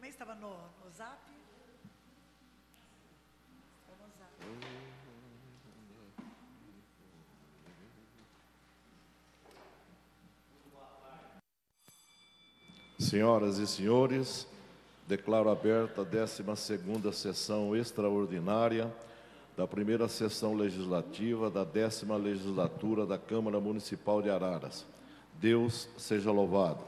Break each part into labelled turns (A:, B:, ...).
A: também estava no Zap? Estava no Zap.
B: Senhoras e senhores, declaro aberta a 12ª sessão extraordinária da primeira sessão legislativa da 10ª legislatura da Câmara Municipal de Araras. Deus seja louvado.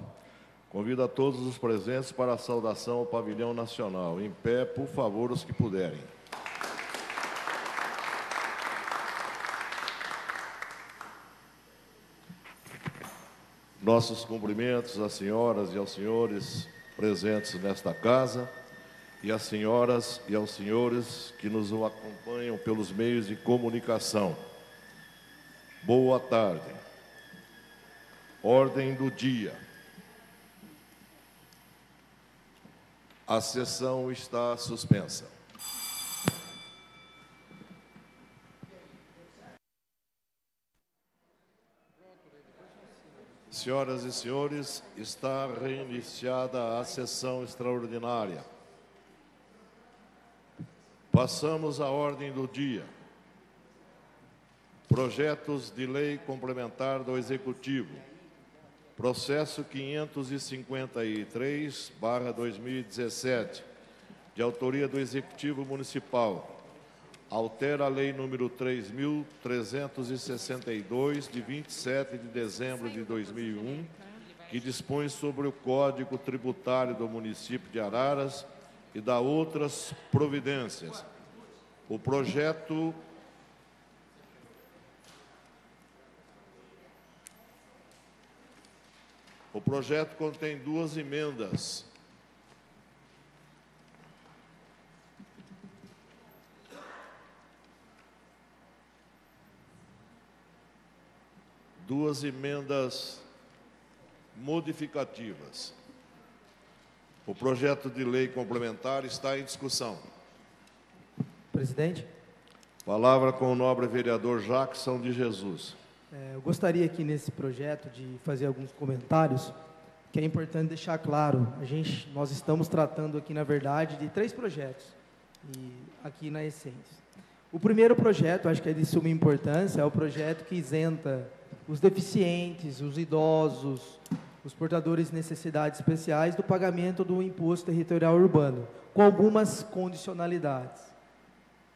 B: Convido a todos os presentes para a saudação ao pavilhão nacional. Em pé, por favor, os que puderem. Nossos cumprimentos às senhoras e aos senhores presentes nesta casa e às senhoras e aos senhores que nos acompanham pelos meios de comunicação. Boa tarde. Ordem do dia. A sessão está suspensa. Senhoras e senhores, está reiniciada a sessão extraordinária. Passamos à ordem do dia. Projetos de lei complementar do Executivo. Processo 553/2017, de autoria do Executivo Municipal. Altera a Lei número 3.362, de 27 de dezembro de 2001, que dispõe sobre o Código Tributário do município de Araras e dá outras providências. O projeto contém duas emendas. Duas emendas modificativas. O projeto de lei complementar está em discussão.
C: Presidente.
B: Palavra com o nobre vereador Jackson de Jesus.
C: Eu gostaria aqui nesse projeto de fazer alguns comentários, que é importante deixar claro. Nós estamos tratando aqui, na verdade, de 3 projetos, e aqui na essência. O primeiro projeto, acho que é de suma importância, é o projeto que isenta os deficientes, os idosos, os portadores de necessidades especiais do pagamento do imposto territorial urbano, com algumas condicionalidades.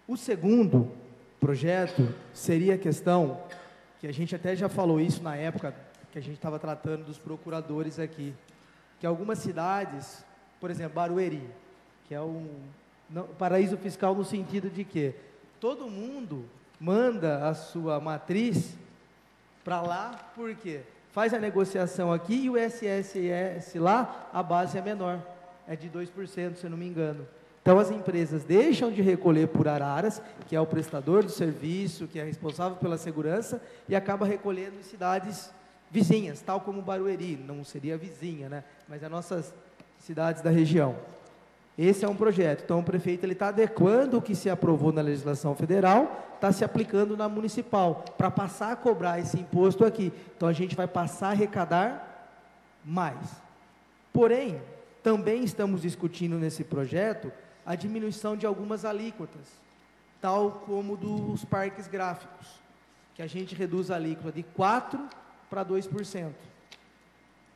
C: O segundo projeto seria a questão, que a gente até já falou isso na época que a gente estava tratando dos procuradores aqui, que algumas cidades, por exemplo, Barueri, que é paraíso fiscal no sentido de que todo mundo manda a sua matriz para lá, por quê? Faz a negociação aqui e o SSS lá, a base é menor, é de 2%, se eu não me engano. Então, as empresas deixam de recolher por Araras, que é o prestador do serviço, que é responsável pela segurança, e acaba recolhendo em cidades vizinhas, tal como Barueri, não seria vizinha, né? Mas as nossas cidades da região. Esse é um projeto. Então, o prefeito está adequando o que se aprovou na legislação federal, está se aplicando na municipal, para passar a cobrar esse imposto aqui. Então, a gente vai passar a arrecadar mais. Porém, também estamos discutindo nesse projeto a diminuição de algumas alíquotas, tal como dos parques gráficos, que a gente reduz a alíquota de 4% para 2%.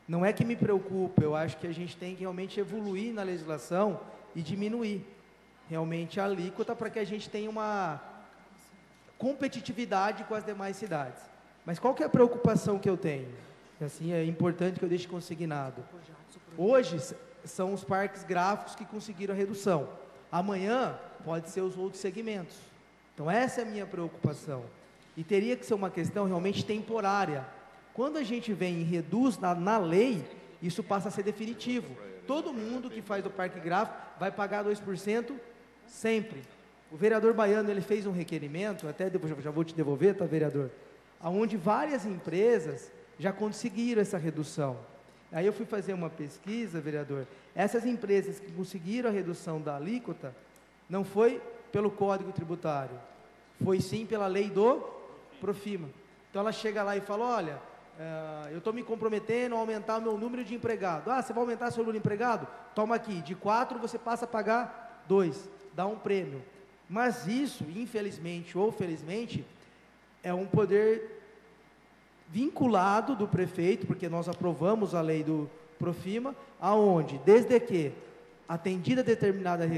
C: Não é que me preocupa, eu acho que a gente tem que realmente evoluir na legislação e diminuir realmente a alíquota para que a gente tenha uma competitividade com as demais cidades. Mas qual que é a preocupação que eu tenho? Assim, é importante que eu deixe consignado. Hoje são os parques gráficos que conseguiram a redução. Amanhã pode ser os outros segmentos. Então essa é a minha preocupação. E teria que ser uma questão realmente temporária. Quando a gente vem e reduz na lei, isso passa a ser definitivo. Todo mundo que faz o parque gráfico vai pagar 2% sempre. O vereador Baiano, ele fez um requerimento, até já vou te devolver, tá, vereador? Onde várias empresas já conseguiram essa redução. Aí eu fui fazer uma pesquisa, vereador. Essas empresas que conseguiram a redução da alíquota, não foi pelo Código Tributário, foi sim pela lei do Profima. Então ela chega lá e fala, olha, eu estou me comprometendo a aumentar o meu número de empregados. Ah, você vai aumentar seu número de empregado? Toma aqui, de 4 você passa a pagar 2, dá um prêmio. Mas isso, infelizmente ou felizmente, é um poder vinculado do prefeito, porque nós aprovamos a lei do Profima, aonde, desde que atendida determinada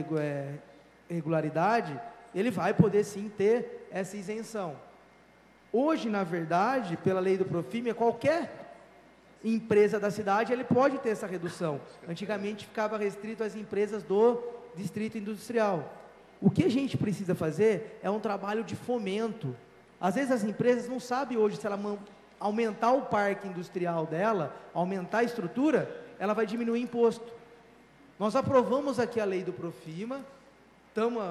C: regularidade, ele vai poder sim ter essa isenção. Hoje, na verdade, pela lei do Profima, qualquer empresa da cidade, ele pode ter essa redução. Antigamente ficava restrito às empresas do distrito industrial. O que a gente precisa fazer é um trabalho de fomento. Às vezes as empresas não sabem hoje, se ela aumentar o parque industrial dela, aumentar a estrutura, ela vai diminuir imposto. Nós aprovamos aqui a lei do Profima,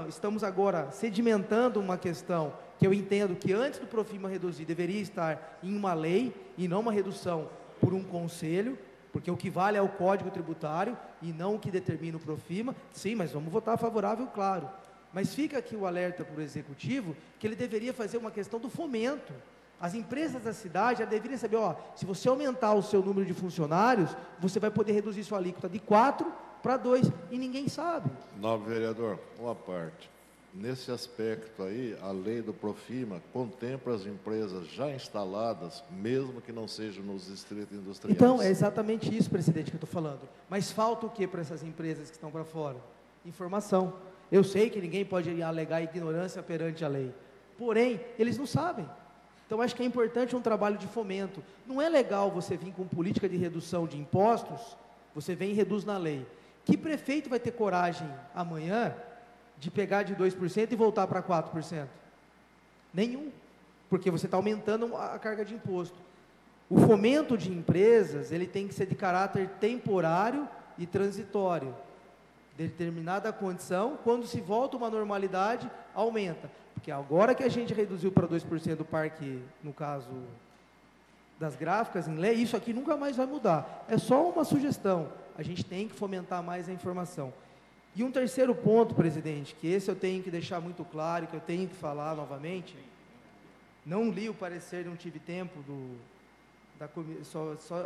C: estamos agora sedimentando uma questão que eu entendo que antes do Profima reduzir, deveria estar em uma lei, e não uma redução por um conselho, porque o que vale é o Código Tributário, e não o que determina o Profima. Sim, mas vamos votar favorável, claro. Mas fica aqui o alerta para o Executivo, que ele deveria fazer uma questão do fomento. As empresas da cidade já deveriam saber, se você aumentar o seu número de funcionários, você vai poder reduzir sua alíquota de 4 para 2, e ninguém sabe.
B: Nobre vereador, uma parte. Nesse aspecto aí, a lei do Profima contempla as empresas já instaladas, mesmo que não sejam nos distritos industriais.
C: Então, é exatamente isso, presidente, que eu estou falando. Mas falta o que para essas empresas que estão para fora? Informação. Eu sei que ninguém pode alegar ignorância perante a lei, porém, eles não sabem. Então, acho que é importante um trabalho de fomento. Não é legal você vir com política de redução de impostos, você vem e reduz na lei. Que prefeito vai ter coragem amanhã de pegar de 2% e voltar para 4%? Nenhum, porque você está aumentando a carga de imposto. O fomento de empresas, ele tem que ser de caráter temporário e transitório. Determinada condição, quando se volta uma normalidade, aumenta. Porque agora que a gente reduziu para 2% do parque, no caso das gráficas em lei, isso aqui nunca mais vai mudar. É só uma sugestão. A gente tem que fomentar mais a informação. E um terceiro ponto, presidente, que esse eu tenho que deixar muito claro, que eu tenho que falar novamente, não li o parecer, não tive tempo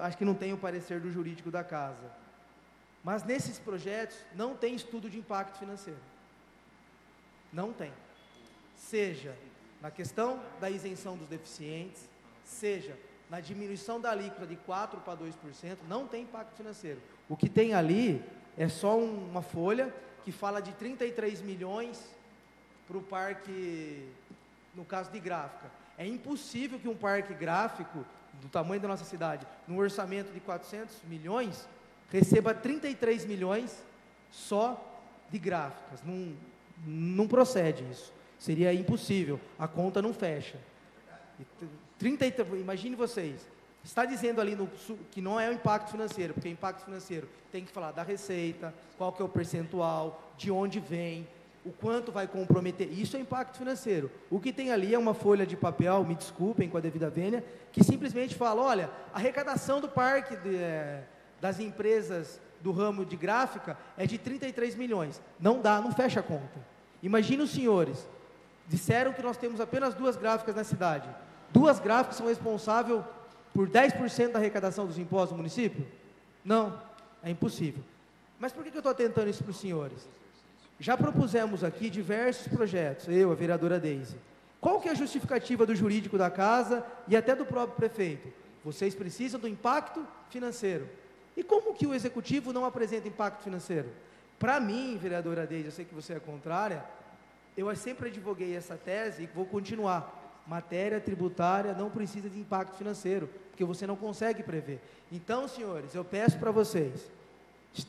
C: acho que não tem o parecer do jurídico da casa. Mas nesses projetos não tem estudo de impacto financeiro. Não tem. Seja na questão da isenção dos deficientes, seja na diminuição da alíquota de 4% para 2%, não tem impacto financeiro. O que tem ali é só uma folha que fala de 33 milhões para o parque, no caso de gráfica. É impossível que um parque gráfico, do tamanho da nossa cidade, num orçamento de 400 milhões, receba 33 milhões só de gráficas. Não procede isso. Seria impossível. A conta não fecha. Imagine vocês, está dizendo ali que não é o impacto financeiro, porque o impacto financeiro tem que falar da receita, qual que é o percentual, de onde vem, o quanto vai comprometer. Isso é impacto financeiro. O que tem ali é uma folha de papel, me desculpem com a devida vênia, que simplesmente fala, olha, a arrecadação do parque das empresas do ramo de gráfica é de 33 milhões. Não dá, não fecha a conta. Imagine os senhores, disseram que nós temos apenas 2 gráficas na cidade. 2 gráficas são responsáveis por 10% da arrecadação dos impostos do município? Não, é impossível. Mas por que eu estou atentando isso para os senhores? Já propusemos aqui diversos projetos, eu, a vereadora Deise. Qual que é a justificativa do jurídico da casa e até do próprio prefeito? Vocês precisam do impacto financeiro. E como que o executivo não apresenta impacto financeiro? Para mim, vereadora Deise, eu sei que você é contrária, eu sempre advoguei essa tese e vou continuar. Matéria tributária não precisa de impacto financeiro, porque você não consegue prever. Então, senhores, eu peço para vocês,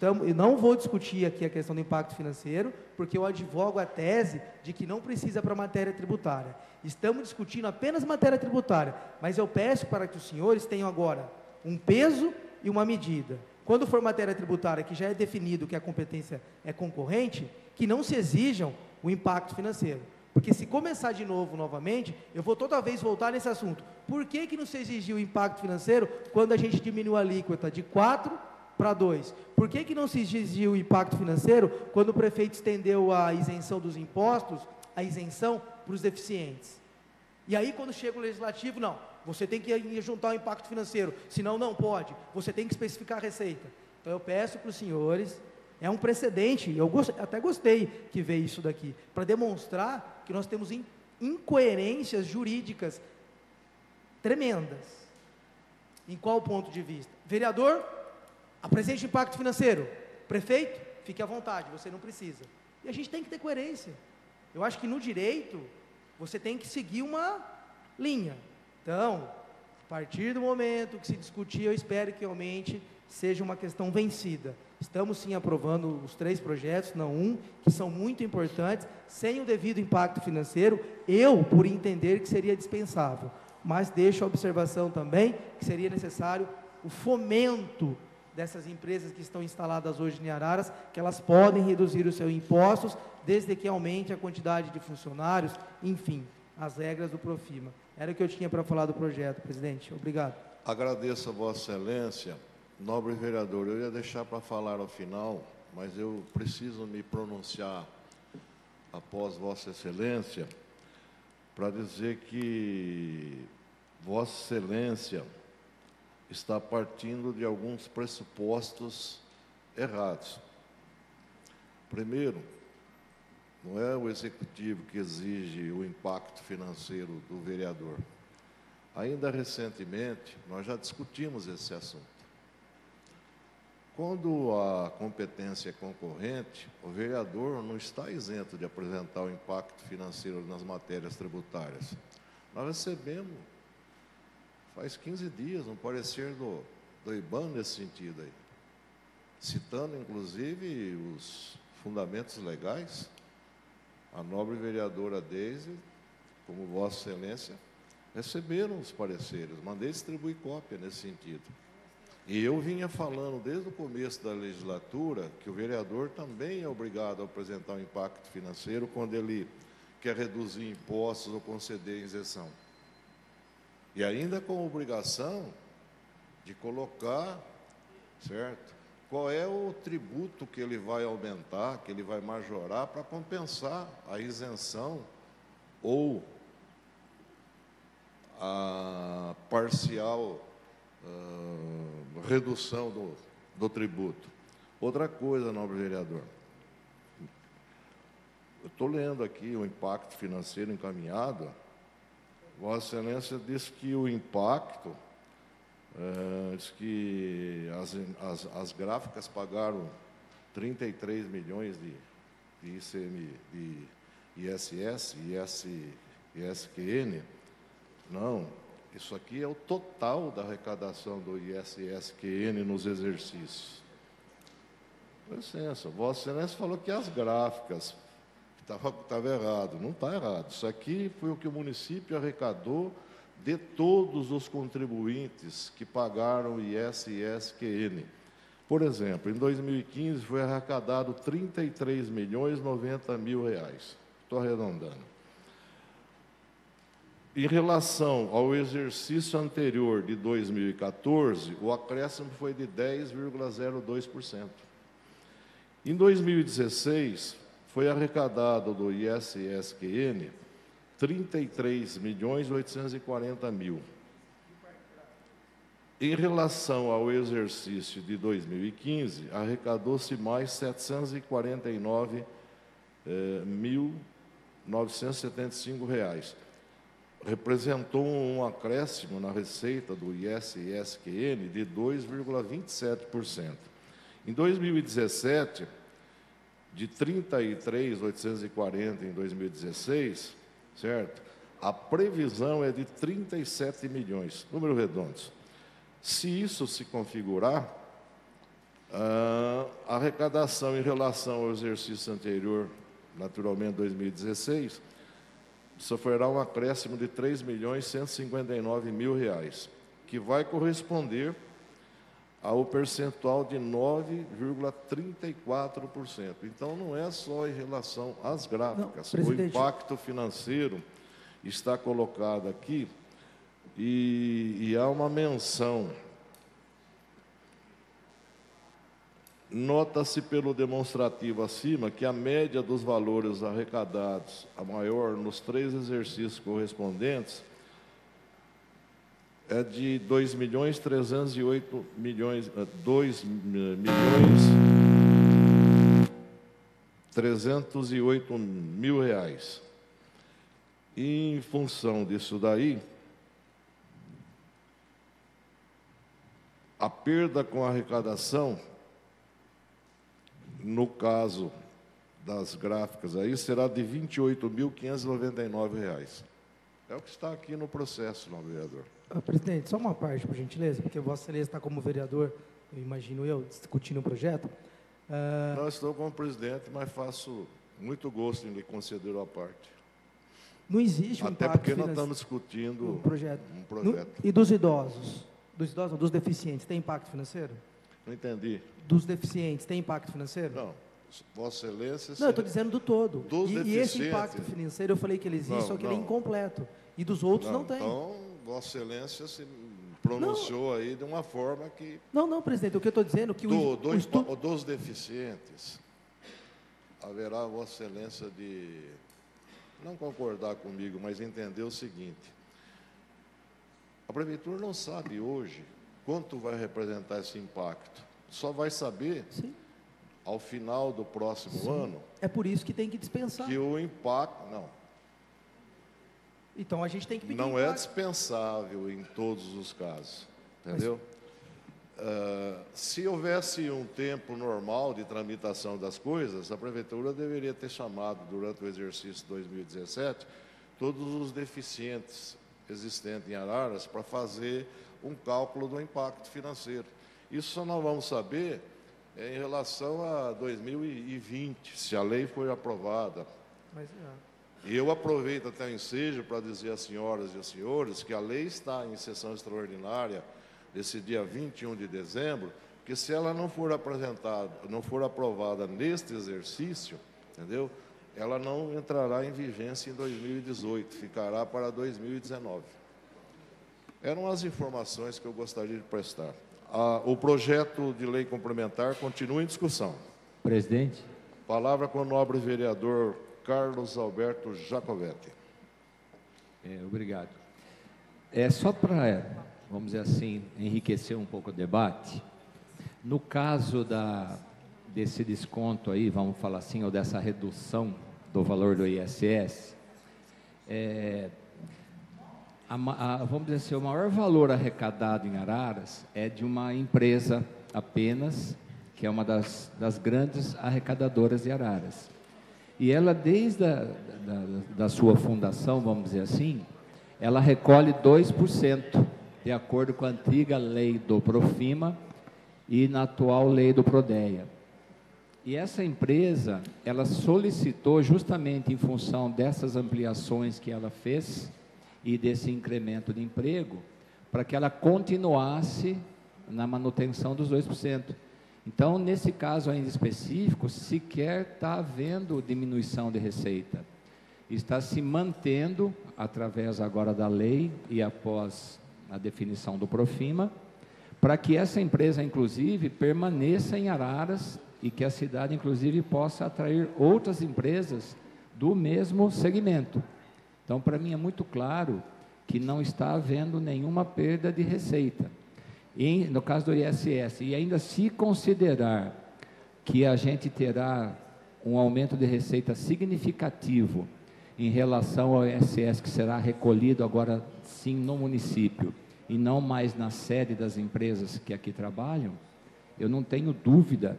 C: eu não vou discutir aqui a questão do impacto financeiro, porque eu advogo a tese de que não precisa para matéria tributária. Estamos discutindo apenas matéria tributária, mas eu peço para que os senhores tenham agora um peso e uma medida. Quando for matéria tributária, que já é definido que a competência é concorrente, que não se exijam o impacto financeiro. Porque se começar de novo, novamente, eu vou toda vez voltar nesse assunto. Por que que não se exigiu o impacto financeiro quando a gente diminuiu a alíquota de 4 para 2? Por que que não se exigiu o impacto financeiro quando o prefeito estendeu a isenção dos impostos, a isenção para os deficientes? E aí, quando chega o legislativo, não, você tem que juntar o impacto financeiro, senão não pode, você tem que especificar a receita. Então eu peço para os senhores, é um precedente, eu até gostei que veio isso daqui, para demonstrar que nós temos incoerências jurídicas tremendas. Em qual ponto de vista? Vereador, apresente impacto financeiro. Prefeito, fique à vontade, você não precisa. E a gente tem que ter coerência. Eu acho que no direito, você tem que seguir uma linha. Então, a partir do momento que se discutir, eu espero que realmente seja uma questão vencida. Estamos sim aprovando os 3 projetos, não um, que são muito importantes, sem o devido impacto financeiro, por entender que seria dispensável. Mas deixo a observação também que seria necessário o fomento dessas empresas que estão instaladas hoje em Araras, que elas podem reduzir os seus impostos, desde que aumente a quantidade de funcionários, enfim, as regras do Profima. Era o que eu tinha para falar do projeto, presidente. Obrigado.
B: Agradeço a Vossa Excelência. Nobre vereador, eu ia deixar para falar ao final, mas eu preciso me pronunciar após Vossa Excelência, para dizer que Vossa Excelência está partindo de alguns pressupostos errados. Primeiro, não é o executivo que exige o impacto financeiro do vereador. Ainda recentemente, nós já discutimos esse assunto. Quando a competência é concorrente, o vereador não está isento de apresentar o impacto financeiro nas matérias tributárias. Nós recebemos, faz 15 dias, um parecer do IBAN nesse sentido aí, citando, inclusive, os fundamentos legais. A nobre vereadora Deise, como Vossa Excelência, receberam os pareceres, mandei distribuir cópia nesse sentido. E eu vinha falando desde o começo da legislatura que o vereador também é obrigado a apresentar um impacto financeiro quando ele quer reduzir impostos ou conceder isenção. E ainda com a obrigação de colocar, certo, qual é o tributo que ele vai aumentar, que ele vai majorar para compensar a isenção ou a parcial redução do tributo. Outra coisa, nobre vereador, eu estou lendo aqui o impacto financeiro encaminhado. Vossa Excelência diz que o impacto, diz que as gráficas pagaram 33 milhões de ISS, ISQN. Não, isso aqui é o total da arrecadação do ISSQN nos exercícios. Com licença, Vossa Excelência falou que as gráficas estava errado. Não está errado. Isso aqui foi o que o município arrecadou de todos os contribuintes que pagaram o ISSQN. Por exemplo, em 2015 foi arrecadado 33.090.000 reais. Estou arredondando. Em relação ao exercício anterior de 2014, o acréscimo foi de 10,02%. Em 2016, foi arrecadado do ISSQN 33.840.000. Em relação ao exercício de 2015, arrecadou-se mais 749.975 reais. Representou um acréscimo na receita do ISSQN de 2,27%. Em 2017, de 33.840 em 2016, certo? A previsão é de 37 milhões, número redondos. Se isso se configurar, a arrecadação em relação ao exercício anterior, naturalmente 2016, sofrerá um acréscimo de 3.159.000 reais, que vai corresponder ao percentual de 9,34%. Então, não é só em relação às gráficas. Não, o impacto financeiro está colocado aqui e há uma menção. Nota-se pelo demonstrativo acima que a média dos valores arrecadados, a maior nos 3 exercícios correspondentes, é de 2.308.000 reais. E, em função disso daí, a perda com arrecadação, no caso das gráficas aí, será de R$ 28.599. É o que está aqui no processo, não, vereador.
C: Presidente, só uma parte, por gentileza, porque Vossa Excelência está como vereador, eu imagino eu, discutindo o projeto.
B: Não estou como presidente, mas faço muito gosto em lhe conceder a parte.
C: Não existe um
B: Até
C: impacto
B: porque nós
C: financeiro
B: estamos discutindo
C: um projeto.
B: um projeto.
C: E dos idosos? Dos idosos, não, dos deficientes, tem impacto financeiro?
B: Não entendi.
C: Dos deficientes, tem impacto financeiro?
B: Não, Vossa Excelência...
C: Não, eu estou dizendo do todo.
B: Dos
C: E esse
B: deficientes.
C: impacto financeiro, eu falei que ele existe,
B: Não,
C: só que ele é
B: não.
C: incompleto. E dos outros não tem.
B: Então, Vossa Excelência se pronunciou aí de uma forma que...
C: Não, presidente, o que eu estou dizendo é que o estudo...
B: Dos deficientes, haverá Vossa Excelência de não concordar comigo, mas entender o seguinte: a Prefeitura não sabe hoje quanto vai representar esse impacto. Só vai saber,
C: Sim.
B: ao final do próximo
C: Sim.
B: ano,
C: É por isso que tem que dispensar.
B: que o impacto... Não,
C: Então, a gente tem que pedir
B: não é
C: impacto.
B: dispensável em todos os casos, entendeu? Se houvesse um tempo normal de tramitação das coisas, a Prefeitura deveria ter chamado, durante o exercício 2017, todos os deficientes existentes em Araras para fazer um cálculo do impacto financeiro. Isso só nós vamos saber em relação a 2020, se a lei for aprovada.
C: Mas,
B: E eu aproveito até o ensejo para dizer às senhoras e aos senhores que a lei está em sessão extraordinária desse dia 21 de dezembro, que se ela não for apresentada, não for aprovada neste exercício, entendeu? Ela não entrará em vigência em 2018, ficará para 2019. Eram as informações que eu gostaria de prestar. O projeto de lei complementar continua em discussão.
D: Presidente.
B: Palavra com o nobre vereador Carlos Alberto Jacovetti.
D: Obrigado. Só para, vamos dizer assim, enriquecer um pouco o debate, no caso desse desconto aí, vamos falar assim, ou dessa redução do valor do ISS, vamos dizer assim, o maior valor arrecadado em Araras é de uma empresa apenas, que é uma das grandes arrecadadoras de Araras. E ela, desde da sua fundação, vamos dizer assim, ela recolhe 2%, de acordo com a antiga lei do Profima e na atual lei do Prodeia. E essa empresa, ela solicitou, justamente em função dessas ampliações que ela fez e desse incremento de emprego, para que ela continuasse na manutenção dos 2%. Então, nesse caso ainda específico, sequer está havendo diminuição de receita. Está se mantendo, através agora da lei e após a definição do Profima, para que essa empresa, inclusive, permaneça em Araras e que a cidade, inclusive, possa atrair outras empresas do mesmo segmento. Então, para mim é muito claro que não está havendo nenhuma perda de receita. E, no caso do ISS, e ainda se considerar que a gente terá um aumento de receita significativo em relação ao ISS que será recolhido agora sim no município e não mais na sede das empresas que aqui trabalham, eu não tenho dúvida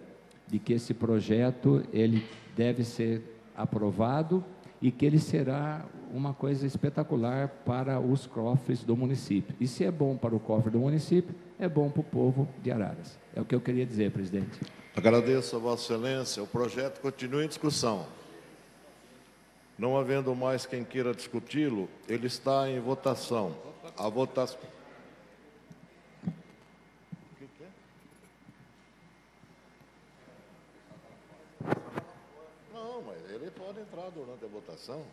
D: de que esse projeto ele deve ser aprovado e que ele será uma coisa espetacular para os cofres do município. E se é bom para o cofre do município, é bom para o povo de Araras. É o que eu queria dizer, presidente.
B: Agradeço a Vossa Excelência. O projeto continua em discussão. Não havendo mais quem queira discuti-lo, ele está em votação. A votação... Não, mas ele pode entrar durante a votação.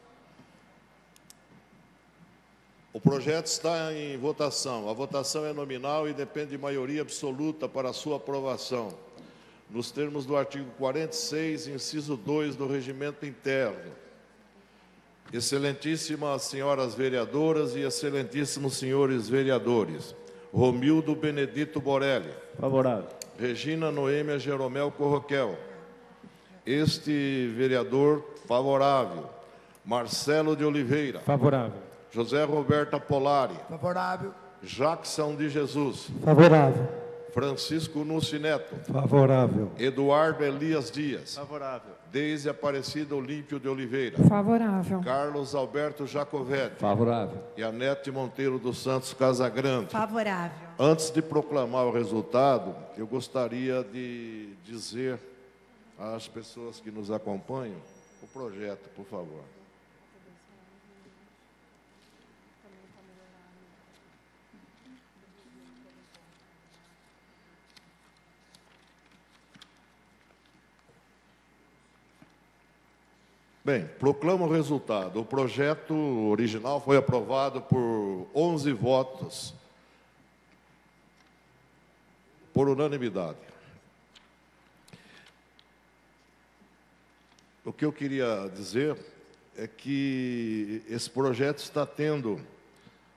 B: O projeto está em votação. A votação é nominal e depende de maioria absoluta para a sua aprovação, nos termos do artigo 46, inciso 2 do Regimento Interno. Excelentíssimas senhoras vereadoras e excelentíssimos senhores vereadores, Romildo Benedito Borelli.
E: Favorável.
B: Regina Noêmia Jeromel Corroquel. Este vereador, favorável. Marcelo de Oliveira.
E: Favorável.
B: José Roberto Polari.
F: Favorável.
B: Jackson de Jesus.
C: Favorável.
B: Francisco Nussi Neto.
E: Favorável.
B: Eduardo Elias Dias.
E: Favorável.
B: Deise Aparecida Olímpio de Oliveira.
G: Favorável.
B: Carlos Alberto Jacovetti.
D: Favorável.
B: E Anete Monteiro dos Santos Casagrande.
A: Favorável.
B: Antes de proclamar o resultado, eu gostaria de dizer às pessoas que nos acompanham o projeto, por favor. Bem, proclamo o resultado. O projeto original foi aprovado por 11 votos, por unanimidade. O que eu queria dizer é que esse projeto está tendo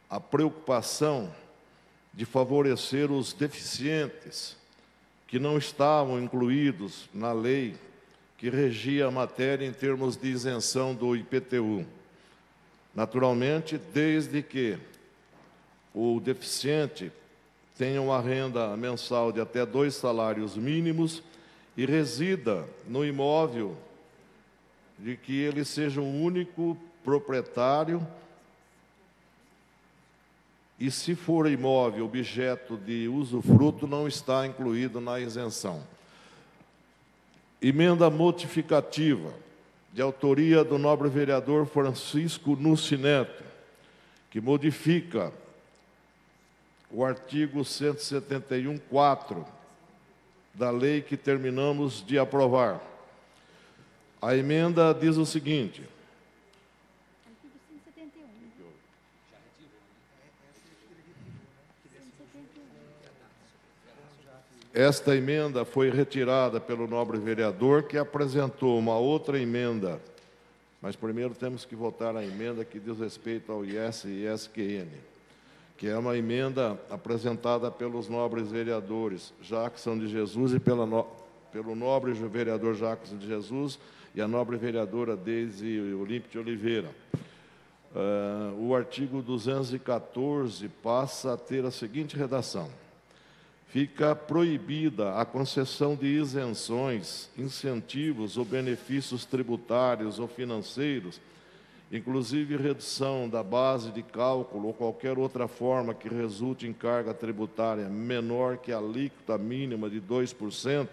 B: a preocupação de favorecer os deficientes que não estavam incluídos na lei que regia a matéria em termos de isenção do IPTU. Naturalmente, desde que o deficiente tenha uma renda mensal de até 2 salários mínimos e resida no imóvel de que ele seja o único proprietário e, se for imóvel objeto de usufruto, não está incluído na isenção. Emenda modificativa, de autoria do nobre vereador Francisco Nussi Neto, que modifica o artigo 171.4 da lei que terminamos de aprovar. A emenda diz o seguinte:
H: Artigo 171.
B: esta emenda foi retirada pelo nobre vereador, que apresentou uma outra emenda, mas primeiro temos que votar a emenda que diz respeito ao IS e ISQN, que é uma emenda apresentada pelos nobres vereadores Jackson de Jesus e pelo nobre vereador Jackson de Jesus e a nobre vereadora Deise Olímpio de Oliveira. O artigo 214 passa a ter a seguinte redação: fica proibida a concessão de isenções, incentivos ou benefícios tributários ou financeiros, inclusive redução da base de cálculo ou qualquer outra forma que resulte em carga tributária menor que a alíquota mínima de 2%,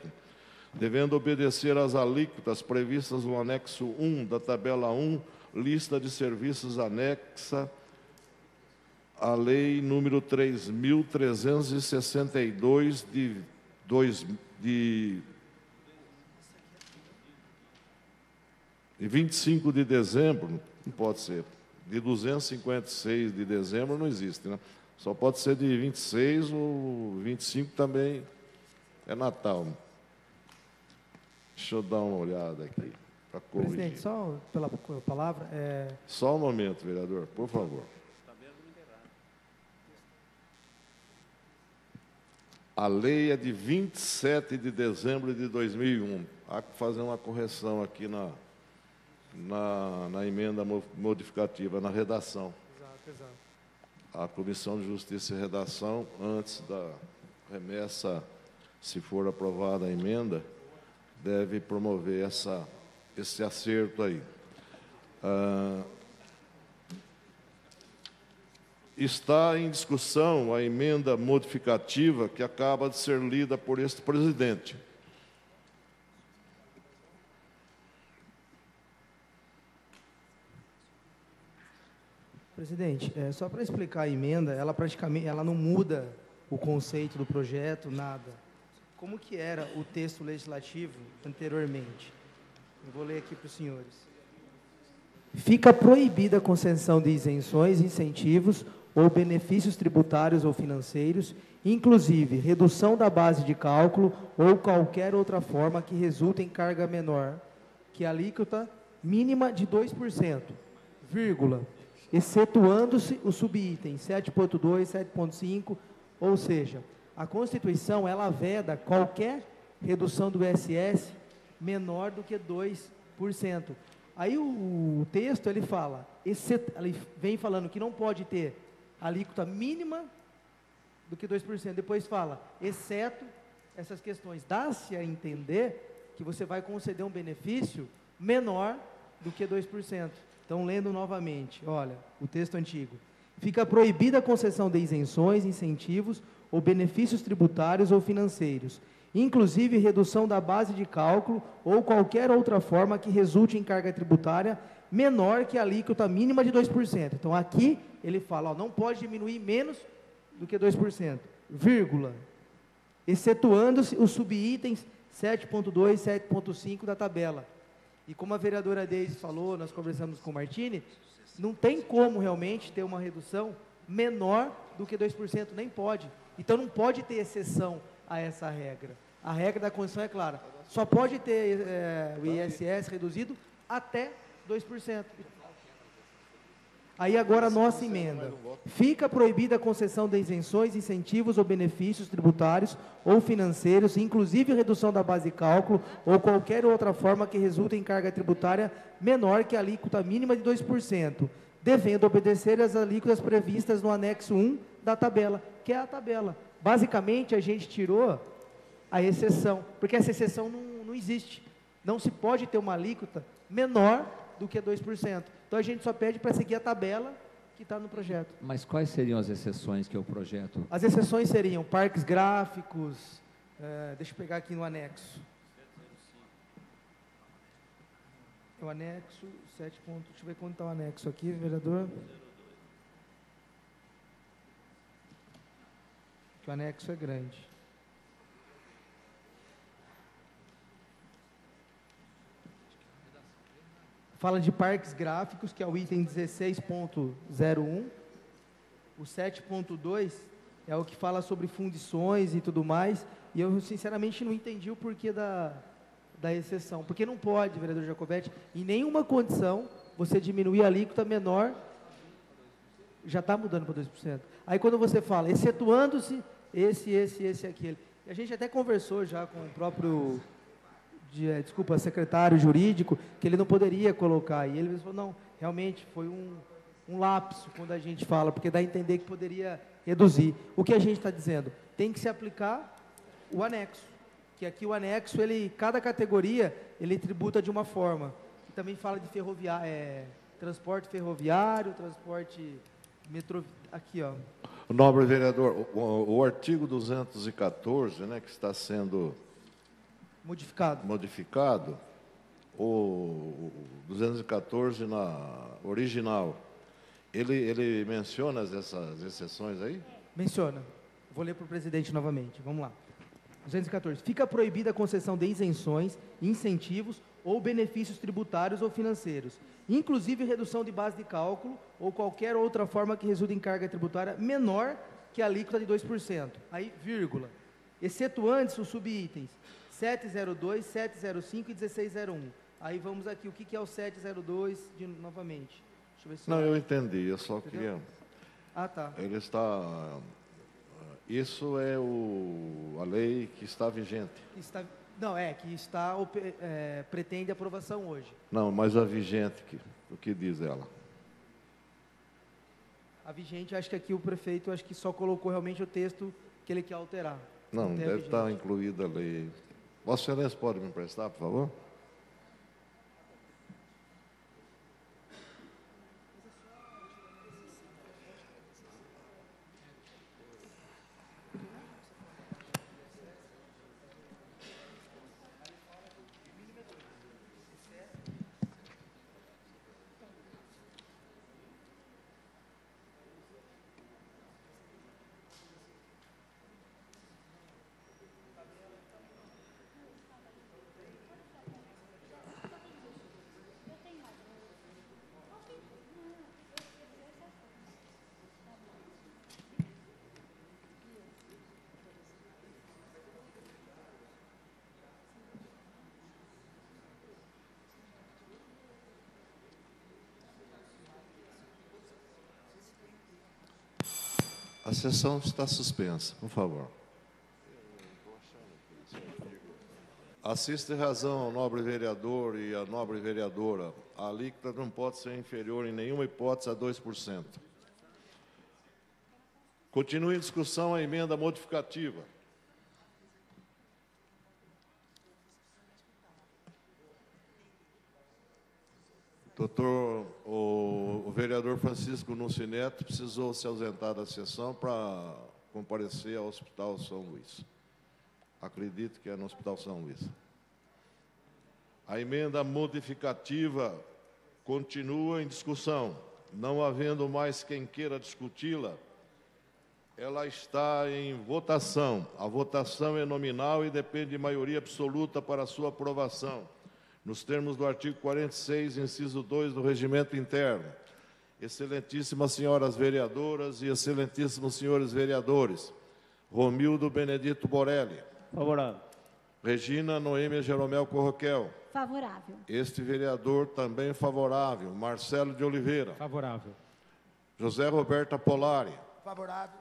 B: devendo obedecer às alíquotas previstas no anexo 1 da tabela 1, lista de serviços anexa à Lei número 3.362 de 25 de dezembro, não pode ser, de 256 de dezembro não existe, né? Só pode ser de 26 ou 25 também é Natal. Deixa eu dar uma olhada aqui para corrigir.
C: Presidente, só pela palavra.
B: Só um momento, vereador, por favor. A lei é de 27 de dezembro de 2001. Há que fazer uma correção aqui na emenda modificativa, na redação.
C: Exato.
B: A Comissão de Justiça e Redação, antes da remessa, se for aprovada a emenda, deve promover esse acerto aí. Está em discussão a emenda modificativa que acaba de ser lida por este presidente.
C: Presidente, só para explicar a emenda, ela praticamente não muda o conceito do projeto, nada. Como que era o texto legislativo anteriormente? Eu vou ler aqui para os senhores. Fica proibida a concessão de isenções, incentivos ou benefícios tributários ou financeiros, inclusive redução da base de cálculo ou qualquer outra forma que resulte em carga menor que a alíquota mínima de 2%, vírgula, excetuando-se o subitem 7.2, 7.5, ou seja, a Constituição, ela veda qualquer redução do ISS menor do que 2%. Aí o texto, ele fala, ele vem falando que não pode ter alíquota mínima do que 2%, depois fala, exceto essas questões. Dá-se a entender que você vai conceder um benefício menor do que 2%. Então, lendo novamente, olha, o texto antigo. Fica proibida a concessão de isenções, incentivos ou benefícios tributários ou financeiros, inclusive redução da base de cálculo ou qualquer outra forma que resulte em carga tributária menor que a alíquota mínima de 2%. Então, aqui ele fala, ó, não pode diminuir menos do que 2%, vírgula, excetuando-se os subitens 7.2 e 7.5 da tabela. E como a vereadora Deise falou, nós conversamos com o Martini, não tem como realmente ter uma redução menor do que 2%, nem pode. Então não pode ter exceção a essa regra. A regra da Constituição é clara, só pode ter o ISS reduzido até 2%. Aí agora a nossa emenda. Fica proibida a concessão de isenções, incentivos ou benefícios tributários ou financeiros, inclusive redução da base de cálculo ou qualquer outra forma que resulte em carga tributária menor que a alíquota mínima de 2%, devendo obedecer às alíquotas previstas no anexo 1 da tabela, que é a tabela. Basicamente, a gente tirou a exceção, porque essa exceção não existe. Não se pode ter uma alíquota menor do que 2%. Então, a gente só pede para seguir a tabela que está no projeto.
D: Mas quais seriam as exceções que o projeto...
C: As exceções seriam parques gráficos, deixa eu pegar aqui no anexo. O anexo, 7 pontos, deixa eu ver quanto está o anexo aqui, vereador. Que o anexo é grande. Fala de parques gráficos, que é o item 16.01. O 7.2 é o que fala sobre fundições e tudo mais. E eu, sinceramente, não entendi o porquê da exceção. Porque não pode, vereador Jacobetti, em nenhuma condição, você diminuir a alíquota menor, já está mudando para 2%. Aí, quando você fala, excetuando-se esse, aquele. E a gente até conversou já com o próprio... secretário jurídico, que ele não poderia colocar, e ele falou, não, realmente foi um lapso quando a gente fala, porque dá a entender que poderia reduzir. O que a gente está dizendo? Tem que se aplicar o anexo, que aqui o anexo, cada categoria, ele tributa de uma forma, e também fala de transporte ferroviário, transporte metro, aqui ó.
B: Nobre vereador, o artigo 214, né, que está sendo... modificado, o 214 na original, ele menciona essas exceções aí?
C: Menciona. Vou ler para o presidente novamente, vamos lá. 214. Fica proibida a concessão de isenções, incentivos ou benefícios tributários ou financeiros, inclusive redução de base de cálculo ou qualquer outra forma que resulte em carga tributária menor que a alíquota de 2%. Aí, vírgula. Excetuando-se os subitens 702, 705 e 1601. Aí vamos aqui, o que é o 702 novamente? Deixa eu ver se
B: eu entendi, eu só queria...
C: Ah, tá.
B: Ele está... Isso é a lei que está vigente.
C: Pretende aprovação hoje.
B: Não, mas a vigente, o que diz ela?
C: A vigente, acho que aqui o prefeito, acho que só colocou realmente o texto que ele quer alterar.
B: Não, deve estar incluída a lei. Vossa Excelência pode me emprestar, por favor? A sessão está suspensa, por favor. Assiste razão ao nobre vereador e à nobre vereadora. A alíquota não pode ser inferior em nenhuma hipótese a 2%. Continua em discussão a emenda modificativa. Doutor, o vereador Francisco Núcio Neto precisou se ausentar da sessão para comparecer ao Hospital São Luís. Acredito que é no Hospital São Luís. A emenda modificativa continua em discussão. Não havendo mais quem queira discuti-la, ela está em votação. A votação é nominal e depende de maioria absoluta para sua aprovação, nos termos do artigo 46, inciso 2 do Regimento Interno. Excelentíssimas senhoras vereadoras e excelentíssimos senhores vereadores, Romildo Benedito Borelli.
E: Favorável.
B: Regina Noêmia Jeromel Corroquel.
H: Favorável.
B: Este vereador também favorável. Marcelo de Oliveira.
E: Favorável.
B: José Roberto Apolari.
A: Favorável.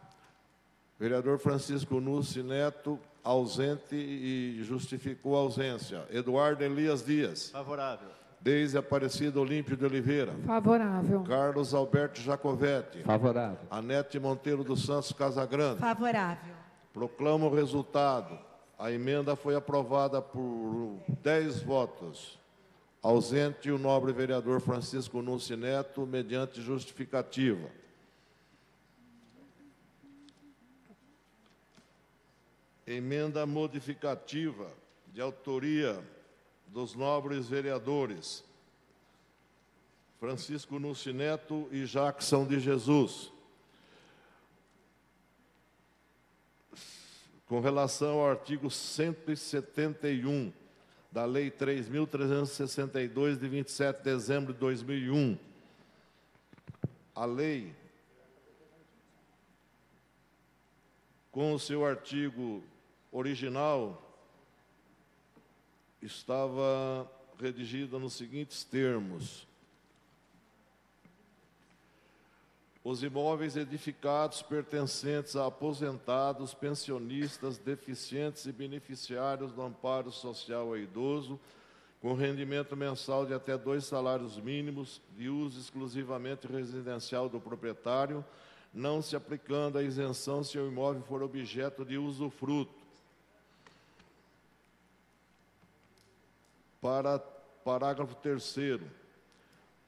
B: Vereador Francisco Núcio Neto, ausente e justificou a ausência. Eduardo Elias Dias.
E: Favorável.
B: Deise Aparecida Olímpio de Oliveira.
F: Favorável.
B: Carlos Alberto Jacovetti.
D: Favorável.
B: Anete Monteiro dos Santos Casagrande.
A: Favorável.
B: Proclamo o resultado. A emenda foi aprovada por 10 votos. Ausente o nobre vereador Francisco Núcio Neto, mediante justificativa. Emenda modificativa de autoria dos nobres vereadores Francisco Núcio Neto e Jackson de Jesus. Com relação ao artigo 171 da Lei 3.362, de 27 de dezembro de 2001, a lei, com o seu artigo original, estava redigida nos seguintes termos: os imóveis edificados pertencentes a aposentados, pensionistas, deficientes e beneficiários do amparo social a idoso, com rendimento mensal de até 2 salários mínimos, de uso exclusivamente residencial do proprietário, não se aplicando a isenção se o imóvel for objeto de usufruto. Para parágrafo 3º,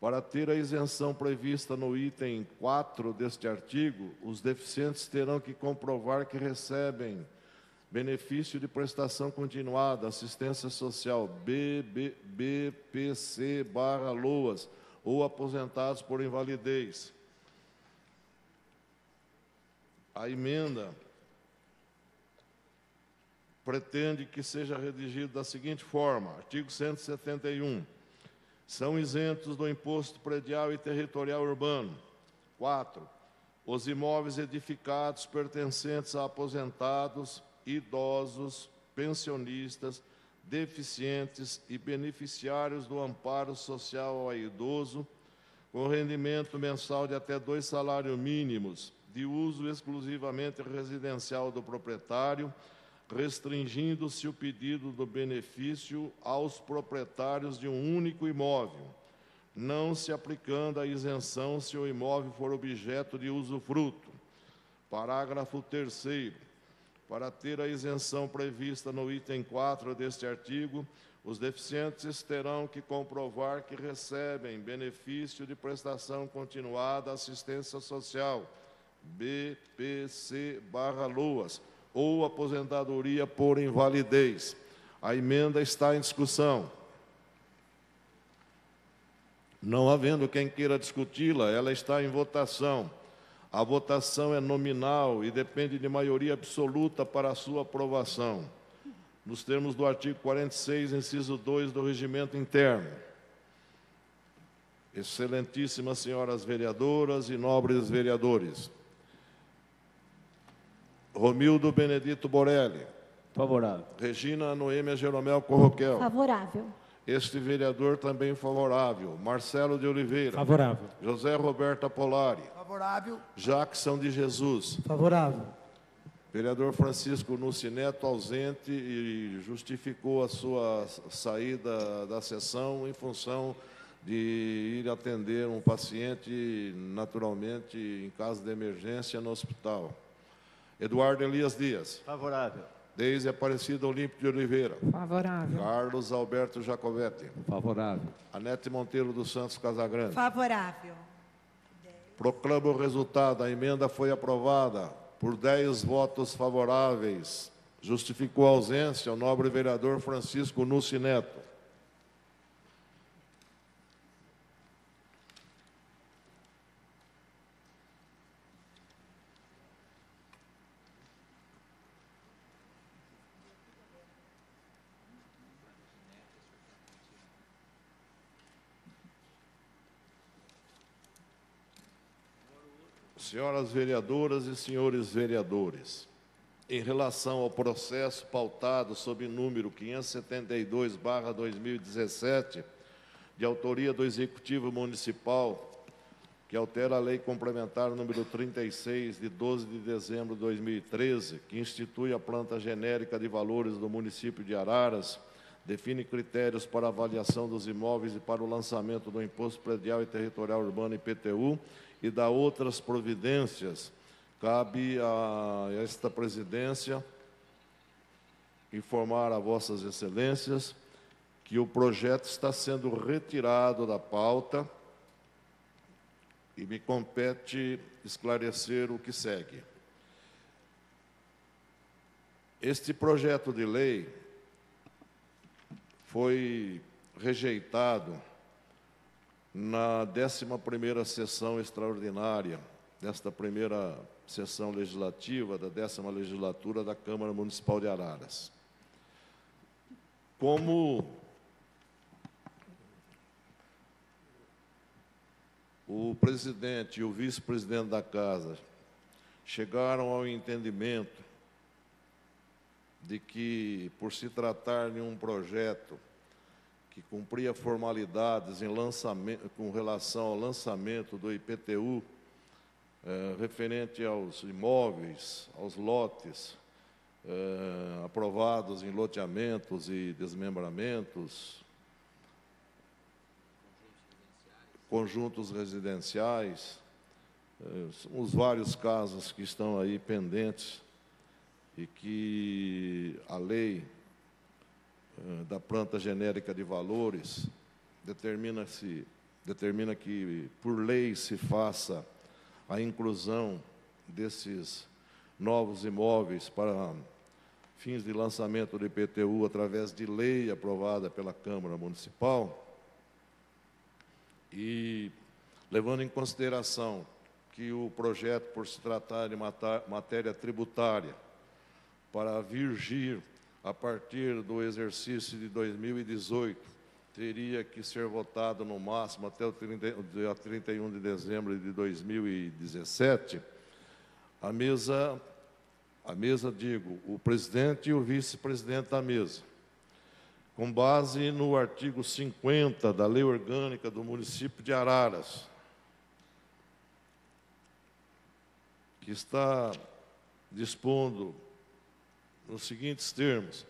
B: para ter a isenção prevista no item 4 deste artigo, os deficientes terão que comprovar que recebem benefício de prestação continuada, assistência social, BPC/LOAS, ou aposentados por invalidez. A emenda pretende que seja redigido da seguinte forma: artigo 171. São isentos do imposto predial e territorial urbano. 4. Os imóveis edificados pertencentes a aposentados, idosos, pensionistas, deficientes e beneficiários do amparo social ao idoso, com rendimento mensal de até 2 salários mínimos, de uso exclusivamente residencial do proprietário, restringindo-se o pedido do benefício aos proprietários de um único imóvel, não se aplicando a isenção se o imóvel for objeto de usufruto. Parágrafo 3º. Para ter a isenção prevista no item 4 deste artigo, os deficientes terão que comprovar que recebem benefício de prestação continuada assistência social, BPC/LOAS, ou aposentadoria por invalidez. A emenda está em discussão. Não havendo quem queira discuti-la, ela está em votação. A votação é nominal e depende de maioria absoluta para a sua aprovação, nos termos do artigo 46, inciso 2 do Regimento Interno. Excelentíssimas senhoras vereadoras e nobres vereadores, Romildo Benedito Borelli.
E: Favorável.
B: Regina Noêmia Jeromel Corroquel.
H: Favorável.
B: Este vereador também favorável. Marcelo de Oliveira.
E: Favorável.
B: José Roberto Apolari.
A: Favorável.
B: Jackson de Jesus.
C: Favorável.
B: Vereador Francisco Nucci Neto, ausente, e justificou a sua saída da sessão em função de ir atender um paciente, naturalmente, em caso de emergência, no hospital. Eduardo Elias Dias.
F: Favorável.
B: Deise Aparecida Olímpio de Oliveira.
G: Favorável.
B: Carlos Alberto Jacovetti.
D: Favorável.
B: Anete Monteiro dos Santos Casagrande.
A: Favorável.
B: Proclamo o resultado. A emenda foi aprovada por 10 votos favoráveis. Justificou a ausência o nobre vereador Francisco Nucci Neto. Senhoras vereadoras e senhores vereadores, em relação ao processo pautado sob número 572/2017, de autoria do Executivo Municipal, que altera a Lei Complementar número 36, de 12 de dezembro de 2013, que institui a planta genérica de valores do município de Araras, define critérios para avaliação dos imóveis e para o lançamento do Imposto Predial e Territorial Urbano IPTU, e dá outras providências. Cabe a esta presidência informar a vossas excelências que o projeto está sendo retirado da pauta e me compete esclarecer o que segue. Este projeto de lei foi rejeitado na 11ª sessão extraordinária, desta primeira sessão legislativa da 10ª legislatura da Câmara Municipal de Araras. Como o presidente e o vice-presidente da Casa chegaram ao entendimento de que, por se tratar de um projeto que cumpria formalidades em lançamento, com relação ao lançamento do IPTU, referente aos imóveis, aos lotes aprovados em loteamentos e desmembramentos, conjuntos residenciais, os vários casos que estão aí pendentes e que a lei da planta genérica de valores determina que, por lei, se faça a inclusão desses novos imóveis para fins de lançamento do IPTU através de lei aprovada pela Câmara Municipal, e levando em consideração que o projeto, por se tratar de matéria tributária, para virgir a partir do exercício de 2018, teria que ser votado no máximo até o dia 31 de dezembro de 2017, a mesa, o presidente e o vice-presidente da mesa, com base no artigo 50 da Lei Orgânica do município de Araras, que está dispondo nos seguintes termos: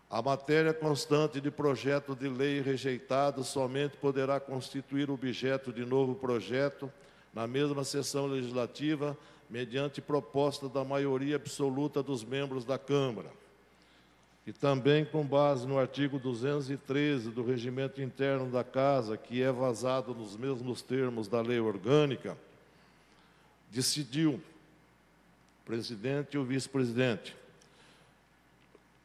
B: a matéria constante de projeto de lei rejeitado somente poderá constituir objeto de novo projeto na mesma sessão legislativa, mediante proposta da maioria absoluta dos membros da Câmara. E também com base no artigo 213 do Regimento Interno da Casa, que é vazado nos mesmos termos da Lei Orgânica, decidiu o presidente e o vice-presidente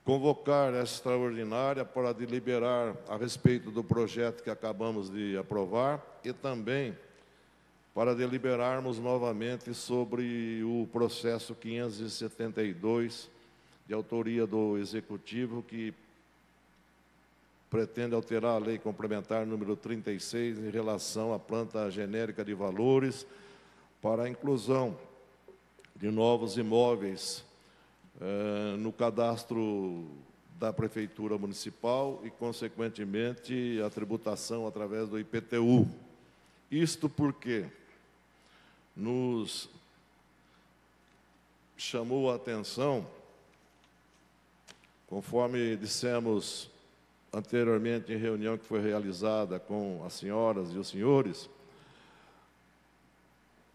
B: convocar essa extraordinária para deliberar a respeito do projeto que acabamos de aprovar e também para deliberarmos novamente sobre o processo 572, de autoria do Executivo, que pretende alterar a Lei Complementar número 36 em relação à planta genérica de valores para a inclusão de novos imóveis no cadastro da Prefeitura Municipal e, consequentemente, a tributação através do IPTU. Isto porque nos chamou a atenção, conforme dissemos anteriormente em reunião que foi realizada com as senhoras e os senhores,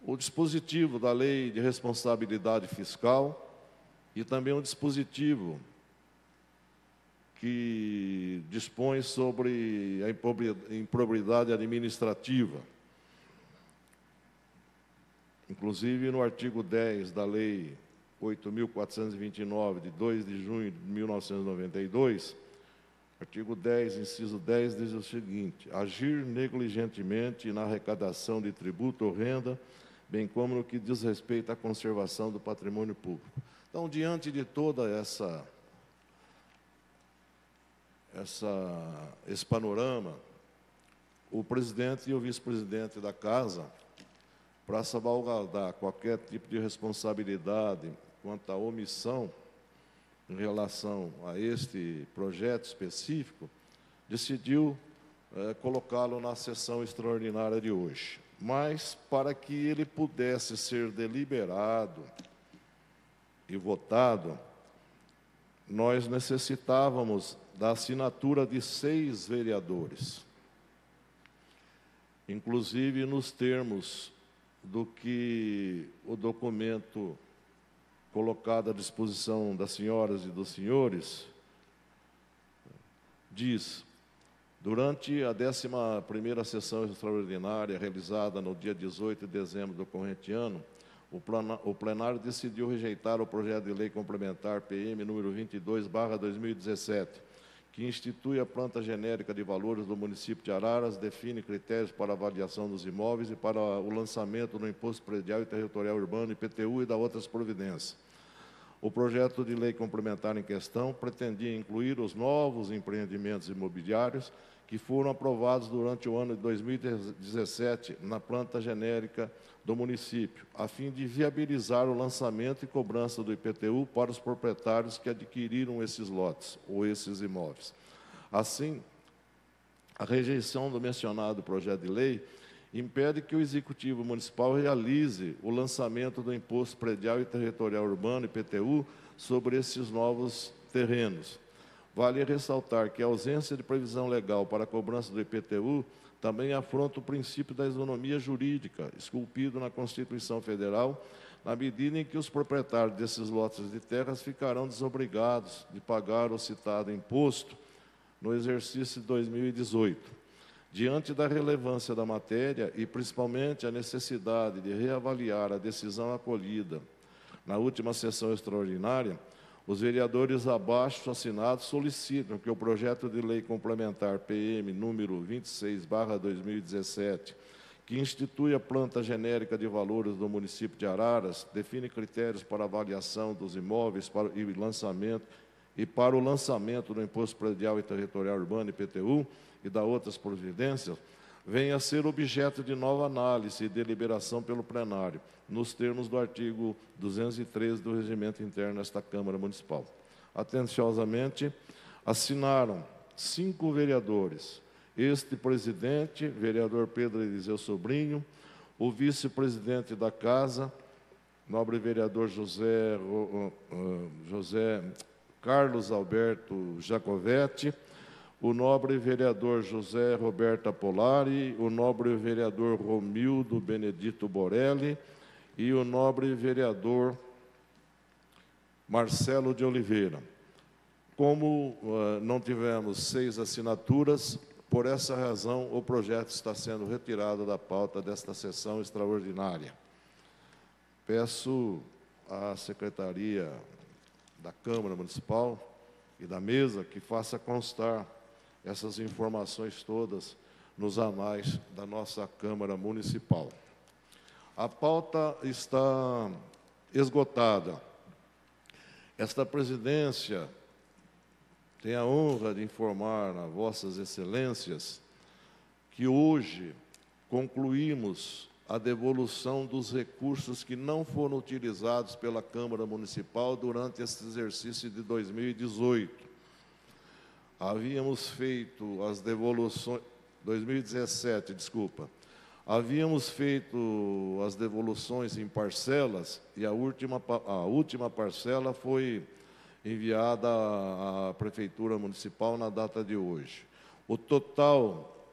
B: o dispositivo da Lei de Responsabilidade Fiscal e também um dispositivo que dispõe sobre a improbidade administrativa. Inclusive, no artigo 10 da Lei 8.429, de 2 de junho de 1992, artigo 10, inciso 10, diz o seguinte: agir negligentemente na arrecadação de tributo ou renda, bem como no que diz respeito à conservação do patrimônio público. Então, diante de toda esse panorama, o presidente e o vice-presidente da Casa, para salvaguardar qualquer tipo de responsabilidade quanto à omissão em relação a este projeto específico, decidiu colocá-lo na sessão extraordinária de hoje. Mas, para que ele pudesse ser deliberado e votado, nós necessitávamos da assinatura de 6 vereadores. Inclusive, nos termos do que o documento colocado à disposição das senhoras e dos senhores diz: durante a 11ª sessão extraordinária, realizada no dia 18 de dezembro do corrente ano, o plenário decidiu rejeitar o projeto de lei complementar PM número 22/2017, que institui a planta genérica de valores do município de Araras, define critérios para avaliação dos imóveis e para o lançamento do Imposto Predial e Territorial Urbano, IPTU, e da outras providências. O projeto de lei complementar em questão pretendia incluir os novos empreendimentos imobiliários que foram aprovados durante o ano de 2017 na planta genérica do município, a fim de viabilizar o lançamento e cobrança do IPTU para os proprietários que adquiriram esses lotes ou esses imóveis. Assim, a rejeição do mencionado projeto de lei impede que o Executivo Municipal realize o lançamento do Imposto Predial e Territorial Urbano, IPTU, sobre esses novos terrenos. Vale ressaltar que a ausência de previsão legal para a cobrança do IPTU também afronta o princípio da isonomia jurídica, esculpido na Constituição Federal, na medida em que os proprietários desses lotes de terras ficarão desobrigados de pagar o citado imposto no exercício de 2018. Diante da relevância da matéria e, principalmente, a necessidade de reavaliar a decisão acolhida na última sessão extraordinária, os vereadores abaixo assinados solicitam que o projeto de lei complementar PM número 26/2017, que institui a planta genérica de valores do município de Araras, define critérios para avaliação dos imóveis e para o lançamento do Imposto Predial e Territorial Urbano, IPTU, e da outras providências, venha a ser objeto de nova análise e deliberação pelo plenário, nos termos do artigo 213 do Regimento Interno desta Câmara Municipal. Atenciosamente, assinaram 5 vereadores: este presidente, vereador Pedro Eliseu Sobrinho, o vice-presidente da Casa, nobre vereador José Carlos Alberto Jacovetti, o nobre vereador José Roberto Apolari, o nobre vereador Romildo Benedito Borelli e o nobre vereador Marcelo de Oliveira. Como não tivemos 6 assinaturas, por essa razão o projeto está sendo retirado da pauta desta sessão extraordinária. Peço à Secretaria da Câmara Municipal e da mesa que faça constar essas informações todas nos anais da nossa Câmara Municipal. A pauta está esgotada. Esta presidência tem a honra de informar a vossas excelências que hoje concluímos a devolução dos recursos que não foram utilizados pela Câmara Municipal durante este exercício de 2018. havíamos feito as devoluções, 2017, desculpa, havíamos feito as devoluções em parcelas e a última parcela foi enviada à Prefeitura Municipal na data de hoje. O total,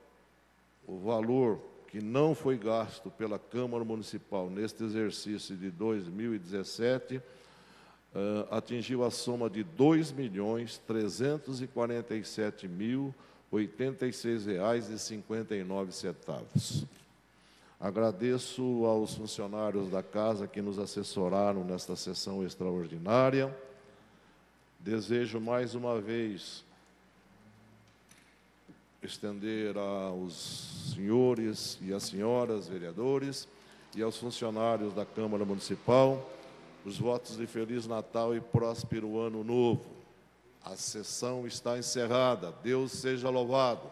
B: o valor que não foi gasto pela Câmara Municipal neste exercício de 2017, atingiu a soma de R$ 2.347.086,59. Agradeço aos funcionários da Casa que nos assessoraram nesta sessão extraordinária. Desejo mais uma vez estender aos senhores e às senhoras vereadores e aos funcionários da Câmara Municipal os votos de Feliz Natal e próspero Ano Novo. A sessão está encerrada. Deus seja louvado.